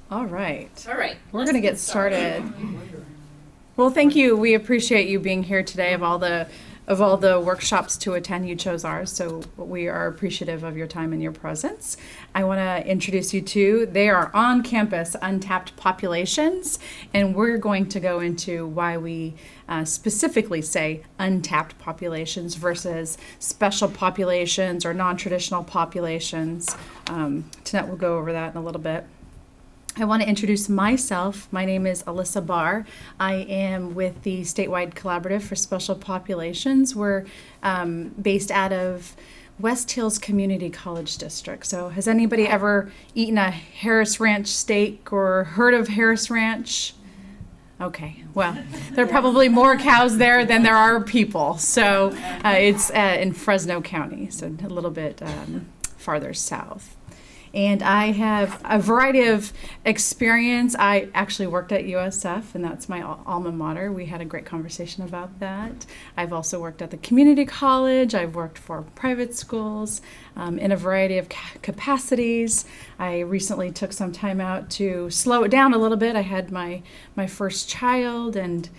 All right. All right. We're going to get started. Well, thank you. We appreciate you being here today. Of all the workshops to attend, you chose ours, so we are appreciative of your time and your presence. I want to introduce you to, they are on campus, Untapped Populations, and we're going to go into why we specifically say untapped populations versus special populations or non-traditional populations. Tonette will go over that in a little bit. I want to introduce myself. My name is Alyssa Bahr. I am with the Statewide Collaborative for Special Populations. We're based out of West Hills Community College District. So has anybody ever eaten a Harris Ranch steak or heard of Harris Ranch? Okay, well, there are probably more cows there than there are people. So it's in Fresno County, so a little bit farther south. And I have a variety of experience. I actually worked at USF, and that's my alma mater. We had a great conversation about that. I've also worked at the community college. I've worked for private schools in a variety of capacities. I recently took some time out to slow it down a little bit. I had my first child, and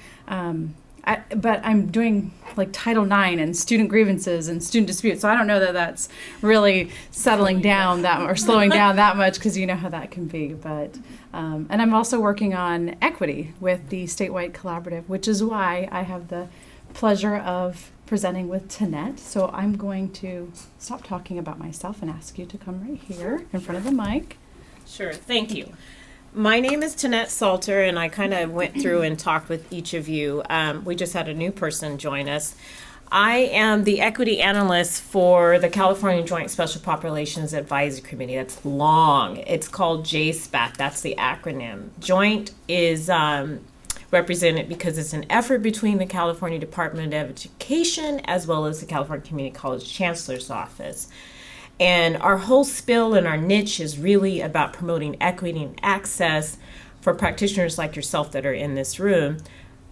but I'm doing like Title IX and student grievances and student disputes. So I don't know that that's really settling down that or slowing down that much, because you know how that can be. But and I'm also working on equity with the Statewide Collaborative, which is why I have the pleasure of presenting with Tonette. So I'm going to stop talking about myself and ask you to come right here in front of the mic. Sure, thank you. My name is Tonetta Salter, and I kind of went through and talked with each of you. We just had a new person join us. I am the equity analyst for the California Joint Special Populations Advisory Committee. That's long. It's called JSPAC. That's the acronym. Joint is represented because it's an effort between the California Department of Education as well as the California Community College Chancellor's Office. And our whole spill and our niche is really about promoting equity and access for practitioners like yourself that are in this room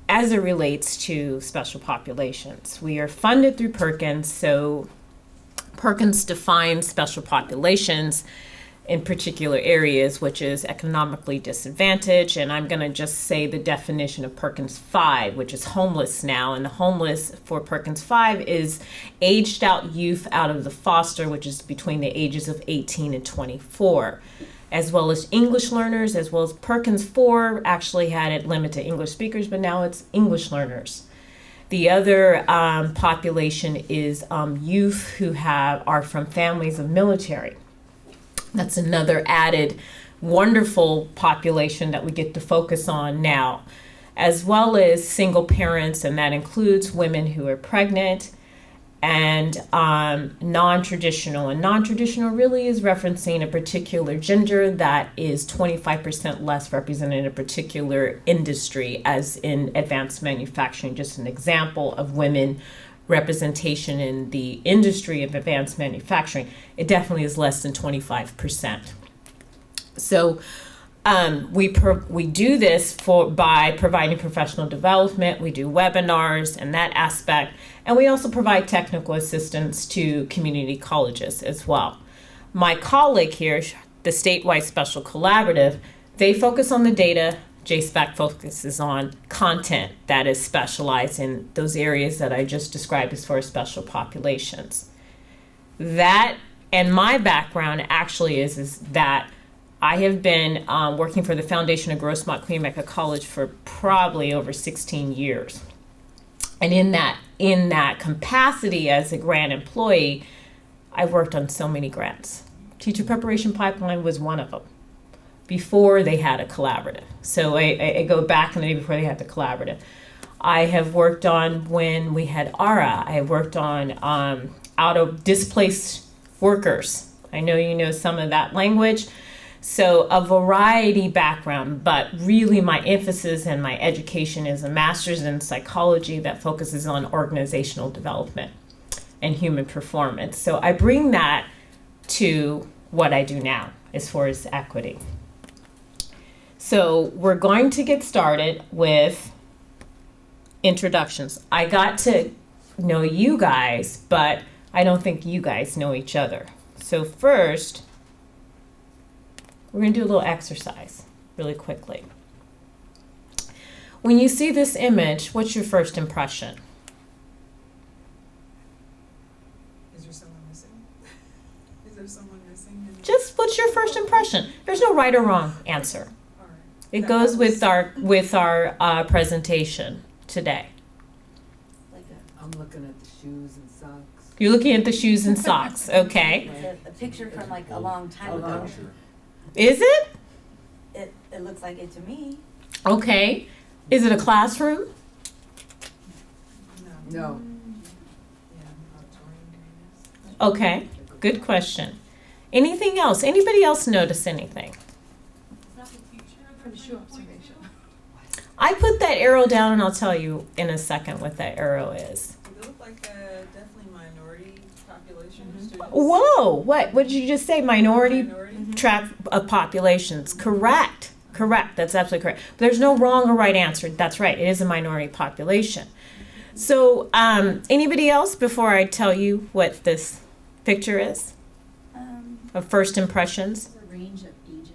as it relates to special populations. We are funded through Perkins, so Perkins defines special populations in particular areas, which is economically disadvantaged. And I'm going to just say the definition of Perkins 5, which is homeless now. And the homeless for Perkins 5 is aged out youth out of the foster, which is between the ages of 18 and 24, as well as English learners, as well as Perkins 4 actually had it limited to English speakers, but now it's English learners. The other population is youth who are from families of military. That's another added wonderful population that we get to focus on now, as well as single parents, and that includes women who are pregnant, and non-traditional. And non-traditional really is referencing a particular gender that is 25% less represented in a particular industry, as in advanced manufacturing. Just an example of women representation in the industry of advanced manufacturing, it definitely is less than 25%. So we do this by providing professional development. We do webinars and that aspect, and we also provide technical assistance to community colleges as well. My colleague here, the Statewide Special Collaborative, they focus on the data. JSPAC focuses on content that is specialized in those areas that I just described as far as special populations. That, and my background actually is that I have been working for the Foundation of Grossmont Queen Mecca College for probably over 16 years. And in that capacity as a grant employee, I've worked on so many grants. Teacher Preparation Pipeline was one of them, before they had a collaborative. So I go back in the day before they had the collaborative. I have worked on when we had ARA. I have worked on out of displaced workers. I know you know some of that language. So a variety background, but really my emphasis and my education is a master's in psychology that focuses on organizational development and human performance. So I bring that to what I do now as far as equity. So we're going to get started with introductions. I got to know you guys, but I don't think you guys know each other. So first, we're going to do a little exercise. really quickly. When you see this image, what's your first impression? Is there someone missing? Is there someone missing? Just what's your first impression? There's no right or wrong answer. All right. It goes with our presentation today. I'm looking at the shoes and socks. You're looking at the shoes and socks, okay? It's a picture from like a long time ago. Is it? It looks like it to me. Okay. Is it a classroom? No. Okay, good question. Anything else? Anybody else notice anything? I put that arrow down and I'll tell you in a second what that arrow is. They look like a definitely minority population of students. Whoa, what did you just say? Minority Minority? track of populations. Correct. That's absolutely correct. There's no wrong or right answer. That's right. It is a minority population. So, anybody else before I tell you what this picture is of first impressions? A range of ages.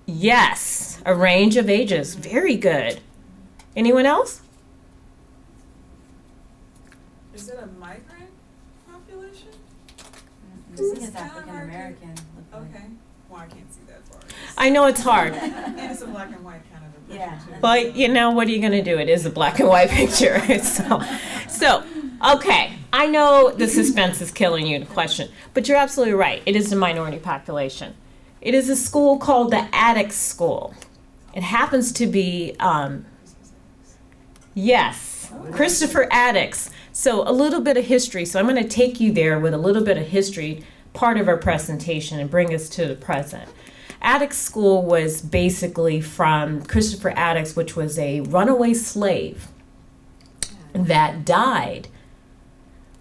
Yes, a range of ages. Very good. Anyone else? Is it a migrant population? I think it's African American. Okay. Well, I can't see that far. I know it's hard, And it's a black and white kind of a picture, Yeah. too. but you know, what are you going to do? It is a black and white picture. So, okay. I know the suspense is killing you, the question, but you're absolutely right. It is a minority population. It is a school called the Attucks School. It happens to be, yes, Christopher Attucks. So a little bit of history. So I'm going to take you there with a little bit of history, part of our presentation, and bring us to the present. Attucks School was basically from Christopher Attucks, which was a runaway slave that died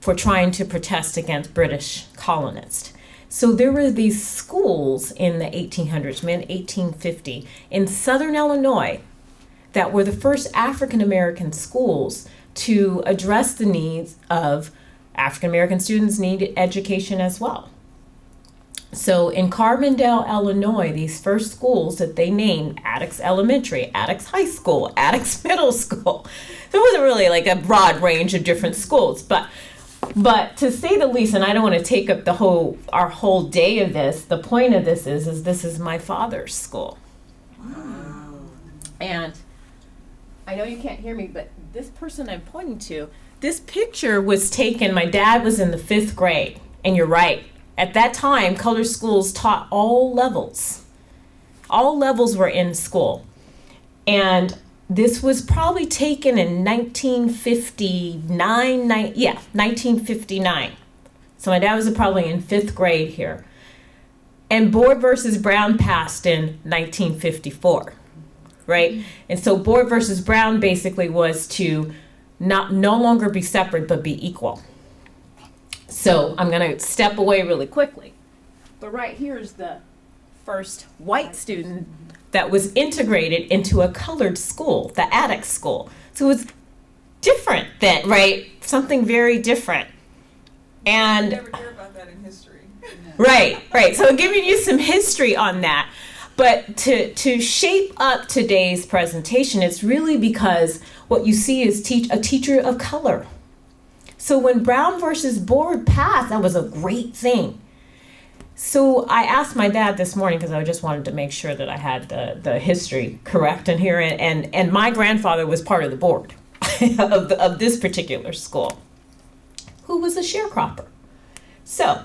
for trying to protest against British colonists. So there were these schools in the 1800s, mid-1850, in southern Illinois that were the first African American schools to address the needs of African American students needed education as well. So in Carbondale, Illinois, these first schools that they named Attucks Elementary, Attucks High School, Attucks Middle School. There wasn't really like a broad range of different schools, but to say the least, and I don't want to take up our whole day of this, the point of this is this is my father's school. Wow. And I know you can't hear me, but this person I'm pointing to, this picture was taken, my dad was in the 5th grade, and you're right. At that time, color schools taught all levels. All levels were in school. And this was probably taken in 1959. So my dad was probably in 5th grade here. And Bahr versus Brown passed in 1954, right? And so Bahr versus Brown basically was to no longer be separate, but be equal. So I'm going to step away really quickly. But right here is the first white student that was integrated into a colored school, the Attucks School. So it was different then, right? Something very different. You And never hear about that in history. right. So I'm giving you some history on that. But to shape up today's presentation, it's really because what you see is a teacher of color. So when Brown versus Bahr passed, that was a great thing. So I asked my dad this morning, because I just wanted to make sure that I had the history correct in here, and my grandfather was part of the board of this particular school, who was a sharecropper. So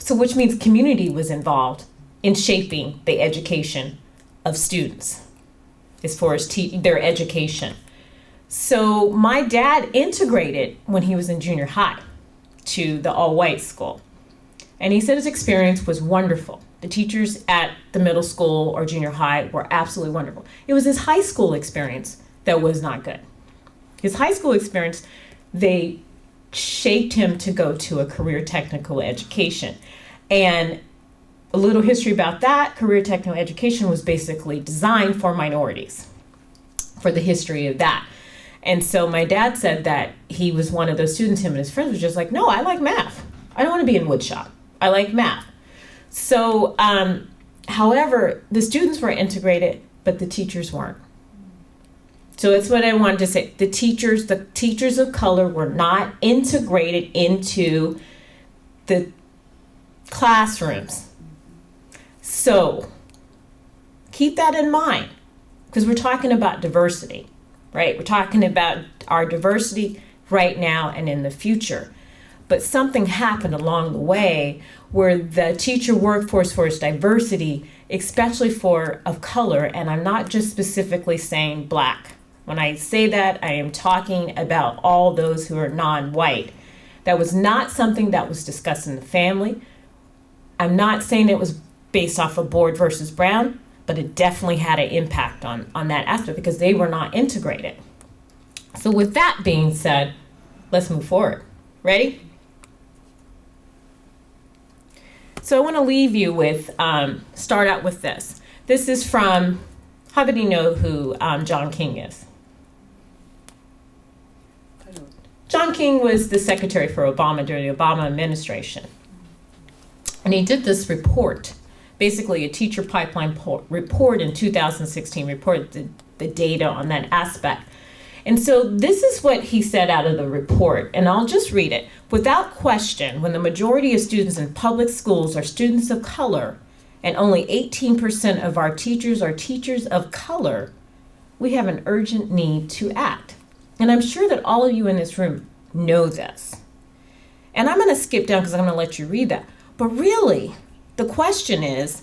which means community was involved in shaping the education of students as far as their education. So my dad integrated when he was in junior high to the all-white school. And he said his experience was wonderful. The teachers at the middle school or junior high were absolutely wonderful. It was his high school experience that was not good. His high school experience, they shaped him to go to a career technical education. And a little history about that, career technical education was basically designed for minorities, for the history of that. And so my dad said that he was one of those students, him and his friends were just like, no, I like math. I don't want to be in woodshop. I like math. So However, the students were integrated, but the teachers weren't. So that's what I wanted to say. The teachers of color were not integrated into the classrooms. So keep that in mind, because we're talking about diversity, right? We're talking about our diversity right now and in the future. But something happened along the way where the teacher workforce for its diversity, especially for of color, and I'm not just specifically saying Black. When I say that, I am talking about all those who are non-white. That was not something that was discussed in the family. I'm not saying it was based off of Board versus Brown, but it definitely had an impact on that aspect because they were not integrated. So with that being said, let's move forward. Ready? So I want to leave you with, start out with this. This is from, how many know who John King is? John King was the secretary for Obama during the Obama administration. And he did this report, basically a teacher pipeline report in 2016, reported the data on that aspect. And so this is what he said out of the report, and I'll just read it. Without question, when the majority of students in public schools are students of color, and only 18% of our teachers are teachers of color, we have an urgent need to act. And I'm sure that all of you in this room know this. And I'm going to skip down because I'm going to let you read that. But really, the question is,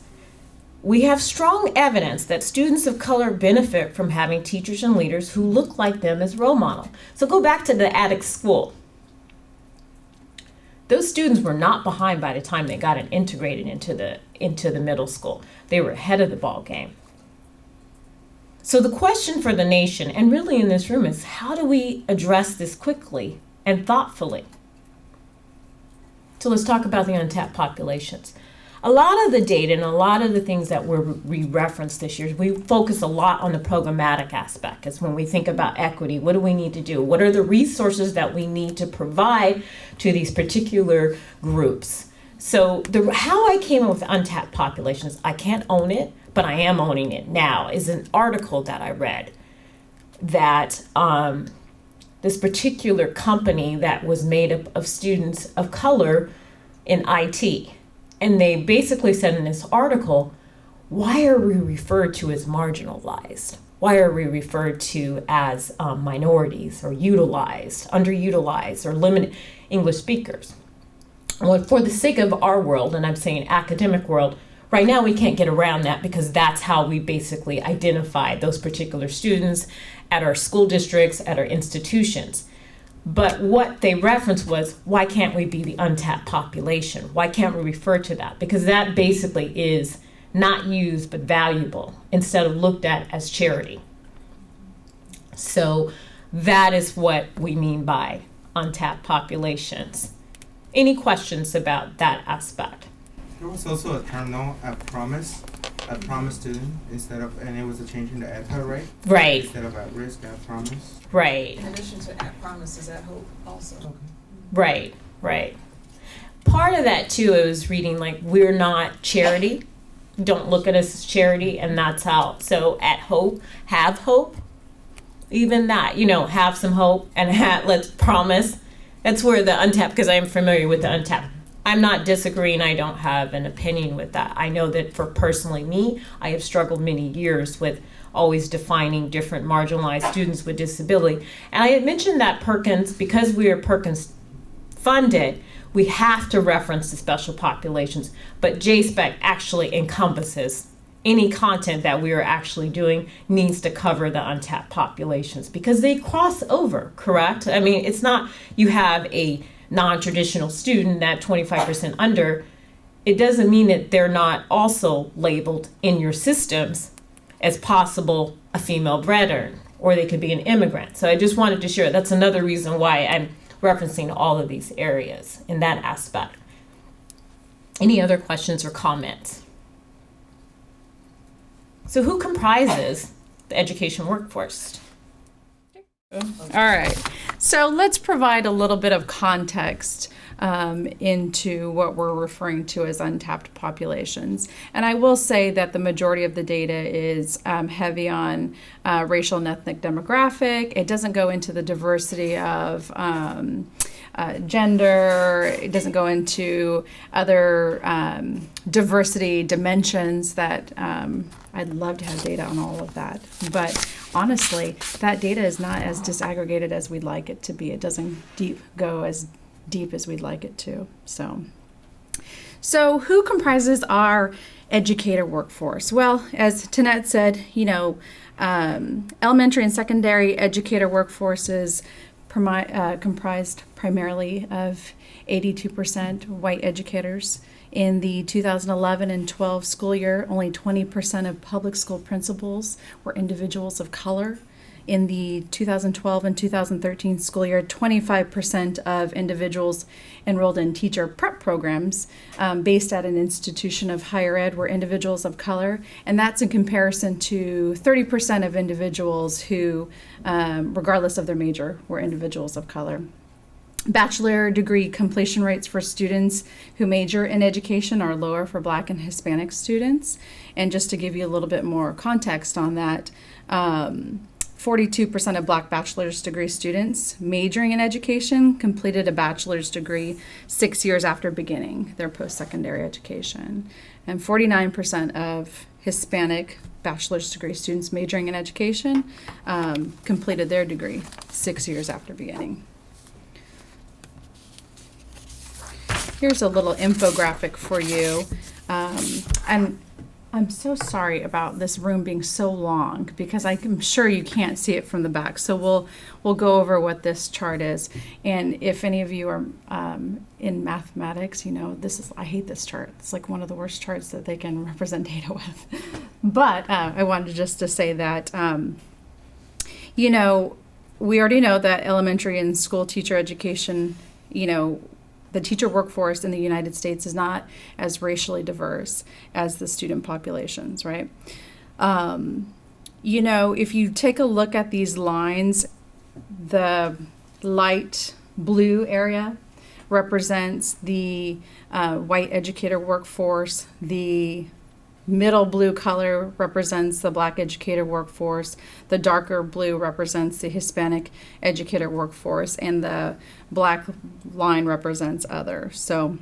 we have strong evidence that students of color benefit from having teachers and leaders who look like them as role model. So go back to the attic school. Those students were not behind by the time they got integrated into the middle school. They were ahead of the ball game. So the question for the nation, and really in this room, is how do we address this quickly and thoughtfully? So let's talk about the untapped populations. A lot of the data and a lot of the things that we referenced this year, we focus a lot on the programmatic aspect. It's when we think about equity, what do we need to do? What are the resources that we need to provide to these particular groups? So how I came up with untapped populations, I can't own it, but I am owning it now, is an article that I read that this particular company that was made up of students of color in IT. And they basically said in this article, why are we referred to as marginalized? Why are we referred to as minorities or utilized, underutilized, or limited English speakers? Well, for the sake of our world, and I'm saying academic world, right now we can't get around that because that's how we basically identify those particular students at our school districts, at our institutions. But what they referenced was, why can't we be the untapped population? Why can't we refer to that? Because that basically is not used but valuable instead of looked at as charity. So that is what we mean by untapped populations. Any questions about that aspect? There was also a term, no, a promise student instead of, and it was a change in the ETA, right? Right. Instead of at risk, at promise. Right. In addition to at promise, is at hope also. Okay. Right, right. Part of that too, I was reading like, we're not charity. Don't look at us as charity, and that's how. So at hope, have hope. Even that, have some hope and let's promise. That's where the untapped, because I am familiar with the untapped. I'm not disagreeing. I don't have an opinion with that. I know that for personally me, I have struggled many years with always defining different marginalized students with disability. And I had mentioned that Perkins, because we are Perkins funded, we have to reference the special populations. But JSPEC actually encompasses any content that we are actually doing needs to cover the untapped populations because they cross over, correct? I mean, it's not you have a non-traditional student that 25% under, it doesn't mean that they're not also labeled in your systems as possible a female breeder, or they could be an immigrant. So I just wanted to share, that's another reason why I'm referencing all of these areas in that aspect. Any other questions or comments? So who comprises the education workforce? All right. So let's provide a little bit of context into what we're referring to as untapped populations. And I will say that the majority of the data is heavy on racial and ethnic demographic. It doesn't go into the diversity of gender. It doesn't go into other diversity dimensions that I'd love to have data on all of that. But honestly, that data is not as disaggregated as we'd like it to be. It doesn't go as deep as we'd like it to. So who comprises our educator workforce? Well, as Tonette said, elementary and secondary educator workforce is comprised primarily of 82% white educators. In the 2011 and 12 school year, only 20% of public school principals were individuals of color. In the 2012 and 2013 school year, 25% of individuals enrolled in teacher prep programs based at an institution of higher ed were individuals of color. And that's in comparison to 30% of individuals who, regardless of their major, were individuals of color. Bachelor degree completion rates for students who major in education are lower for Black and Hispanic students. And just to give you a little bit more context on that, 42% of Black bachelor's degree students majoring in education completed a bachelor's degree 6 years after beginning their post-secondary education. And 49% of Hispanic bachelor's degree students majoring in education completed their degree 6 years after beginning. Here's a little infographic for you. And I'm so sorry about this room being so long because I'm sure you can't see it from the back. So we'll go over what this chart is. And if any of you are in mathematics, I hate this chart. It's like one of the worst charts that they can represent data with. But I wanted just to say that, we already know that elementary and school teacher education, the teacher workforce in the United States is not as racially diverse as the student populations, right? If you take a look at these lines, the light blue area represents the white educator workforce. The middle blue color represents the Black educator workforce. The darker blue represents the Hispanic educator workforce, and the black line represents other. So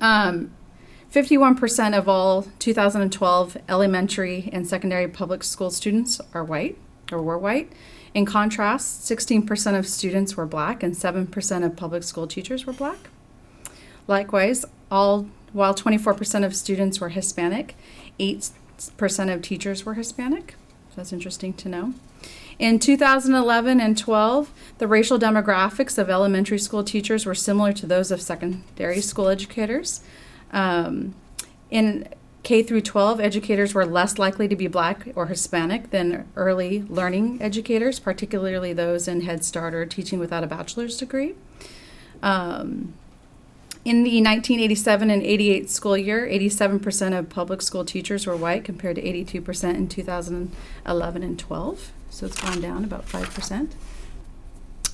51% of all 2012 elementary and secondary public school students are white or were white. In contrast, 16% of students were Black and 7% of public school teachers were Black. Likewise, while 24% of students were Hispanic, 8% of teachers were Hispanic. So that's interesting to know. In 2011 and 12, the racial demographics of elementary school teachers were similar to those of secondary school educators. In K through 12, educators were less likely to be Black or Hispanic than early learning educators, particularly those in Head Start or teaching without a bachelor's degree. In the 1987 and 88 school year, 87% of public school teachers were white compared to 82% in 2011 and 12. So it's gone down about 5%.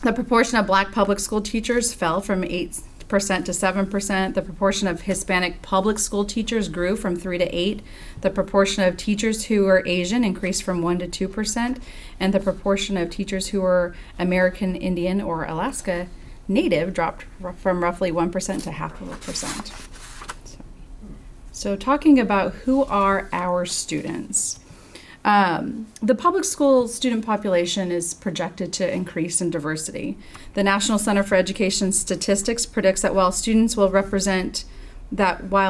The proportion of Black public school teachers fell from 8% to 7%. The proportion of Hispanic public school teachers grew from 3 to 8. The proportion of teachers who were Asian increased from 1 to 2%. And the proportion of teachers who were American Indian or Alaska Native dropped from roughly 1% to 0.5%. So talking about who are our students. The public school student population is projected to increase in diversity. The National Center for Education Statistics predicts that while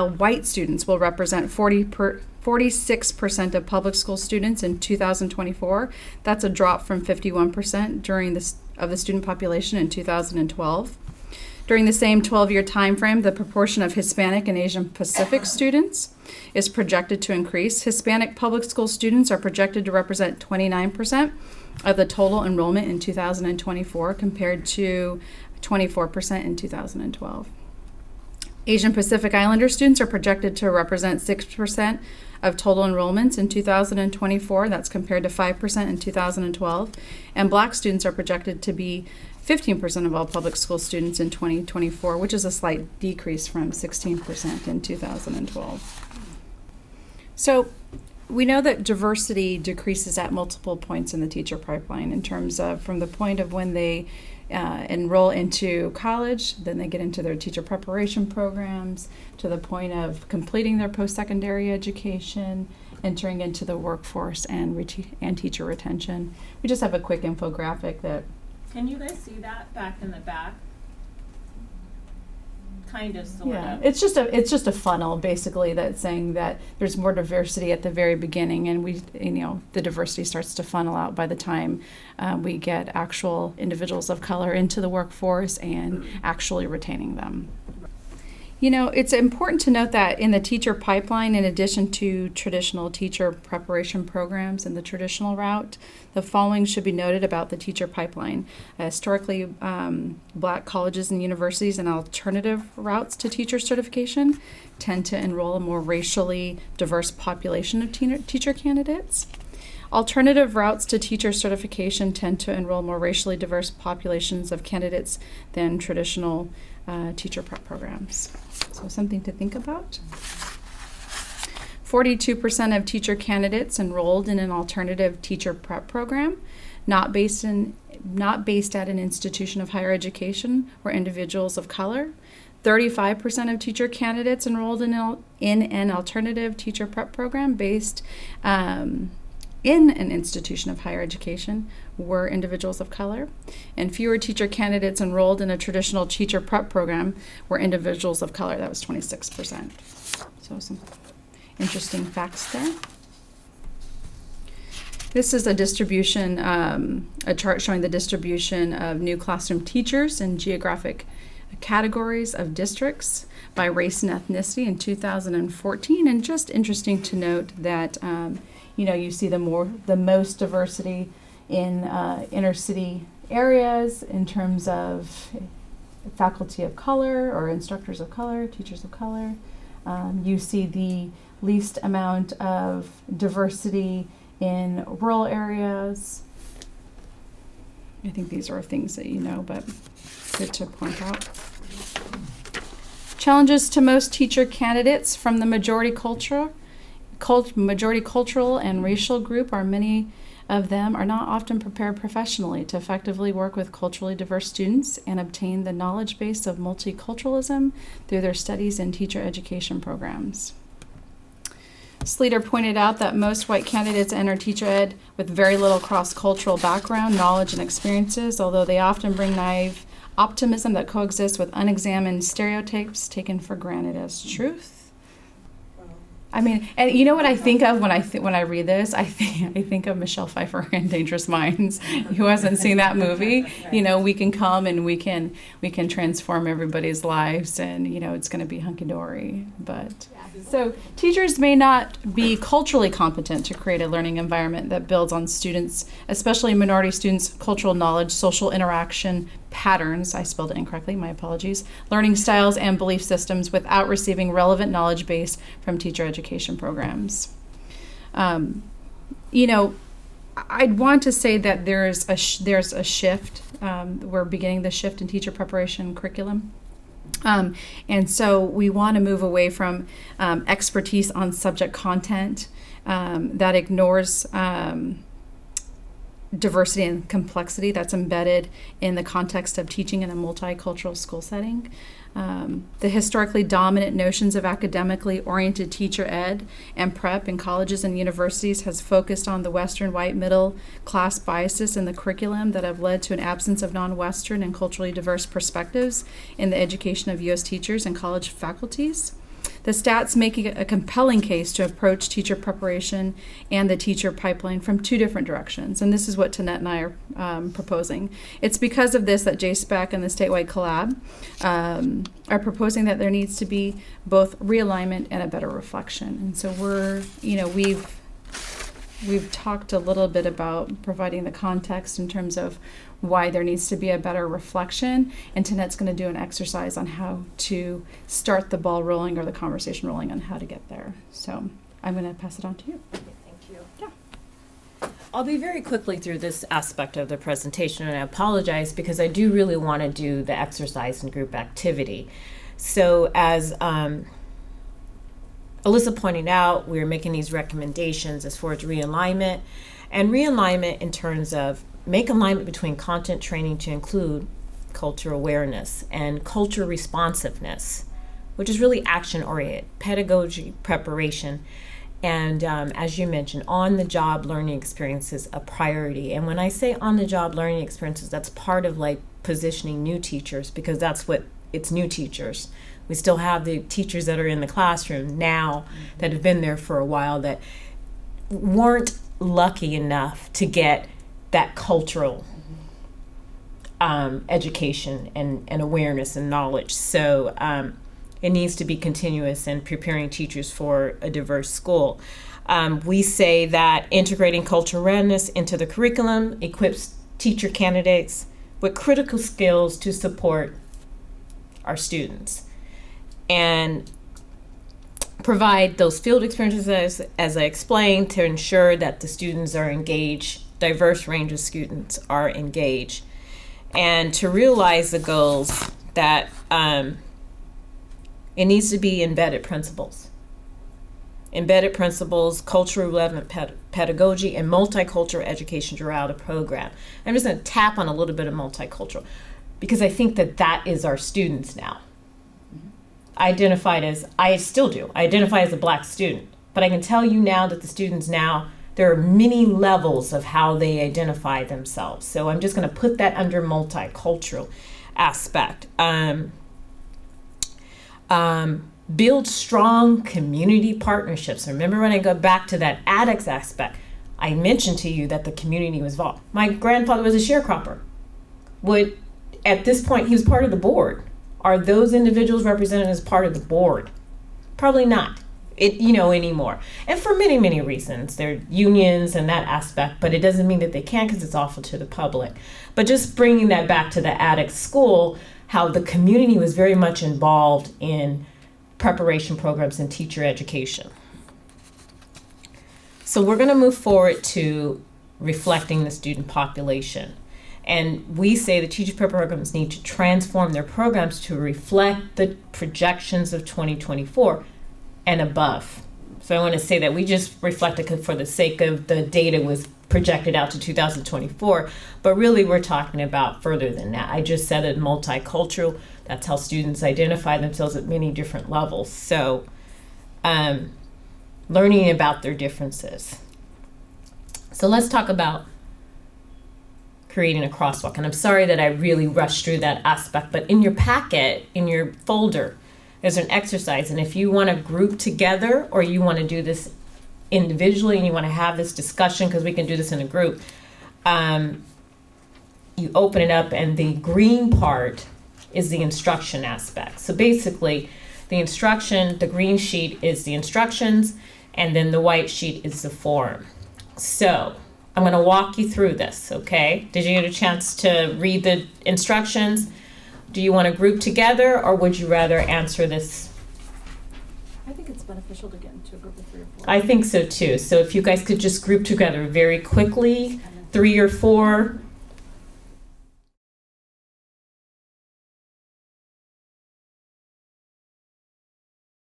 white students will represent 46% of public school students in 2024, that's a drop from 51% of the student population in 2012. During the same 12-year time frame, the proportion of Hispanic and Asian Pacific students is projected to increase. Hispanic public school students are projected to represent 29% of the total enrollment in 2024 compared to 24% in 2012. Asian Pacific Islander students are projected to represent 6% of total enrollments in 2024. That's compared to 5% in 2012. And Black students are projected to be 15% of all public school students in 2024, which is a slight decrease from 16% in 2012. So we know that diversity decreases at multiple points in the teacher pipeline in terms of from the point of when they enroll into college, then they get into their teacher preparation programs, to the point of completing their post-secondary education, entering into the workforce, and teacher retention. We just have a quick infographic that. Can you guys see that back in the back? Kind of, sort of. It's just a funnel basically that's saying that there's more diversity at the very beginning, and the diversity starts to funnel out by the time we get actual individuals of color into the workforce and actually retaining them. It's important to note that in the teacher pipeline, in addition to traditional teacher preparation programs and the traditional route, the following should be noted about the teacher pipeline. Historically, Black colleges and universities and alternative routes to teacher certification tend to enroll a more racially diverse population of teacher candidates. Alternative routes to teacher certification tend to enroll more racially diverse populations of candidates than traditional teacher prep programs. So something to think about. 42% of teacher candidates enrolled in an alternative teacher prep program, not based at an institution of higher education, were individuals of color. 35% of teacher candidates enrolled in an alternative teacher prep program based in an institution of higher education were individuals of color, and fewer teacher candidates enrolled in a traditional teacher prep program were individuals of color. That was 26%. So some interesting facts there. This is a distribution, a chart showing the distribution of new classroom teachers in geographic categories of districts by race and ethnicity in 2014, and just interesting to note that you see the most diversity in inner city areas in terms of faculty of color or instructors of color, teachers of color. You see the least amount of diversity in rural areas. I think these are things that you know, but good to point out. Challenges to most teacher candidates from the majority cultural and racial group are many of them are not often prepared professionally to effectively work with culturally diverse students and obtain the knowledge base of multiculturalism through their studies in teacher education programs. Sleater pointed out that most white candidates enter teacher ed with very little cross-cultural background, knowledge, and experiences, although they often bring naive optimism that coexists with unexamined stereotypes taken for granted as truth. I mean, and you know what I think of when I read this? I think of Michelle Pfeiffer in Dangerous Minds. Who hasn't seen that movie? We can come and we can transform everybody's lives, and it's going to be hunky dory. But so teachers may not be culturally competent to create a learning environment that builds on students, especially minority students, cultural knowledge, social interaction patterns. I spelled it incorrectly. My apologies. Learning styles and belief systems without receiving relevant knowledge base from teacher education programs. I'd want to say that there's a shift. We're beginning the shift in teacher preparation curriculum. And so we want to move away from expertise on subject content that ignores diversity and complexity that's embedded in the context of teaching in a multicultural school setting. The historically dominant notions of academically oriented teacher ed and prep in colleges and universities has focused on the Western white middle class biases in the curriculum that have led to an absence of non-Western and culturally diverse perspectives in the education of U.S. teachers and college faculties. The stats make a compelling case to approach teacher preparation and the teacher pipeline from two different directions, and this is what Tonette and I are proposing. It's because of this that JSPAC and the Statewide Collab are proposing that there needs to be both realignment and a better reflection. And so we've talked a little bit about providing the context in terms of why there needs to be a better reflection. And Tonette's going to do an exercise on how to start the ball rolling or the conversation rolling on how to get there. So I'm going to pass it on to you. Thank you. Yeah. I'll be very quickly through this aspect of the presentation, and I apologize because I do really want to do the exercise and group activity. So as Alyssa pointed out, we're making these recommendations as far as realignment, and realignment in terms of make alignment between content training to include culture awareness and culture responsiveness, which is really action-oriented, pedagogy preparation, and as you mentioned, on-the-job learning experiences a priority. And when I say on-the-job learning experiences, that's part of like positioning new teachers, because that's what it's new teachers. We still have the teachers that are in the classroom now that have been there for a while that weren't lucky enough to get that cultural education and awareness and knowledge. So it needs to be continuous in preparing teachers for a diverse school. We say that integrating cultural awareness into the curriculum equips teacher candidates with critical skills to support our students and provide those field experiences, as I explained, to ensure that the students are engaged, diverse range of students are engaged, and to realize the goals that it needs to be embedded principles, culturally relevant pedagogy, and multicultural education throughout the program. I'm just going to tap on a little bit of multicultural because I think that that is our students now. I still do, I identify as a Black student, but I can tell you now that the students now, there are many levels of how they identify themselves. So I'm just going to put that under multicultural aspect. Build strong community partnerships. Remember when I go back to that addicts aspect, I mentioned to you that the community was involved. My grandfather was a sharecropper. At this point, he was part of the board. Are those individuals represented as part of the board? Probably not, anymore. And for many, many reasons. There are unions and that aspect, but it doesn't mean that they can't because it's awful to the public. But just bringing that back to the addict school, how the community was very much involved in preparation programs and teacher education. So we're going to move forward to reflecting the student population. And we say the teacher prep programs need to transform their programs to reflect the projections of 2024 and above. So I want to say that we just reflected for the sake of the data was projected out to 2024, but really we're talking about further than that. I just said it multicultural. That's how students identify themselves at many different levels. So learning about their differences. So let's talk about creating a crosswalk. And I'm sorry that I really rushed through that aspect, but in your packet, in your folder, there's an exercise. And if you want to group together or you want to do this individually and you want to have this discussion, because we can do this in a group, you open it up and the green part is the instruction aspect. So basically the green sheet is the instructions and then the white sheet is the form. So I'm going to walk you through this, okay? Did you get a chance to read the instructions? Do you want to group together or would you rather answer this? I think it's beneficial to get into a group of 3 or 4. I think so too. So if you guys could just group together very quickly, 3 or 4,